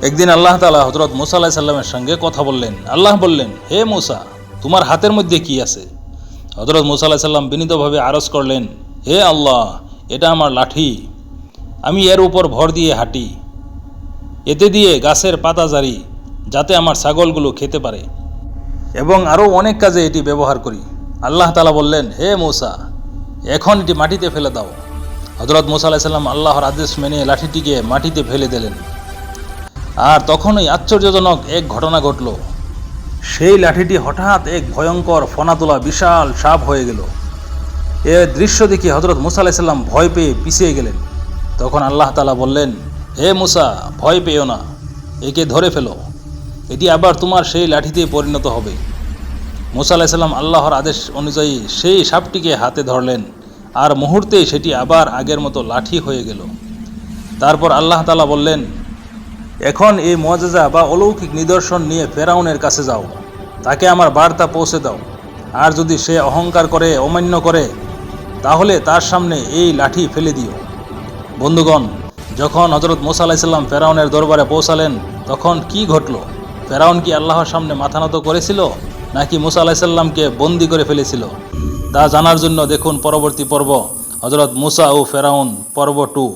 একদিন আল্লাহ তাআলা হযরত মূসা আলাইহিস সালামের সঙ্গে কথা বললেন। আল্লাহ বললেন, হে মূসা, তোমার হাতের মধ্যে কি আছে? হযরত মূসা আলাইহিস সালাম বিনীতভাবে আরজ করলেন, হে আল্লাহ, এটা আমার লাঠি। আমি এর উপর ভর দিয়ে হাঁটি, এতে দিয়ে গাছের পাতা ঝাড়ি, যাতে আমার ছাগলগুলো খেতে পারে, এবং আরও অনেক কাজে এটি ব্যবহার করি। আল্লাহ তাআলা বললেন, হে মূসা, এখন এটি মাটিতে ফেলে দাও। হযরত মূসা আলাইহিস সালাম আল্লাহর আদেশ মেনে লাঠিটিকে মাটিতে ফেলে দিলেন। আর তখনই আশ্চর্যজনক এক ঘটনা ঘটল। সেই লাঠিটি হঠাৎ এক ভয়ঙ্কর ফনা তোলা বিশাল সাপ হয়ে গেল। এর দৃশ্য দেখে হযরত মূসা আলাইহিস সালাম ভয় পেয়ে পিছিয়ে গেলেন। তখন আল্লাহ তাআলা বললেন, হে মূসা, ভয় পেও না, একে ধরে ফেলো, এটি আবার তোমার সেই লাঠিতে পরিণত হবে। মূসা আলাইহিস সালাম আল্লাহর আদেশ অনুযায়ী সেই সাপটিকে হাতে ধরলেন, আর মুহূর্তেই সেটি আবার আগের মতো লাঠি হয়ে গেল। তারপর আল্লাহ তাআলা বললেন, এখন এই মুআজিজা বা অলৌকিক নিদর্শন নিয়ে ফেরাউনের কাছে যাও, তাকে আমার বার্তা পৌঁছে দাও। আর যদি সে অহংকার করে, অমান্য করে, তাহলে তার সামনে এই লাঠি ফেলে দিও। বন্ধুগণ, যখন হযরত মূসা আলাইহিস সালাম ফেরাউনের দরবারে পৌঁছালেন, তখন কি ঘটল? ফেরাউন কি আল্লাহর সামনে মাথা নত করেছিল, নাকি মূসা আলাইহিস সালামকে বন্দী করে ফেলেছিল? তা জানার জন্য দেখুন পরবর্তী পর্ব, হযরত মূসা ও ফেরাউন পর্ব 2।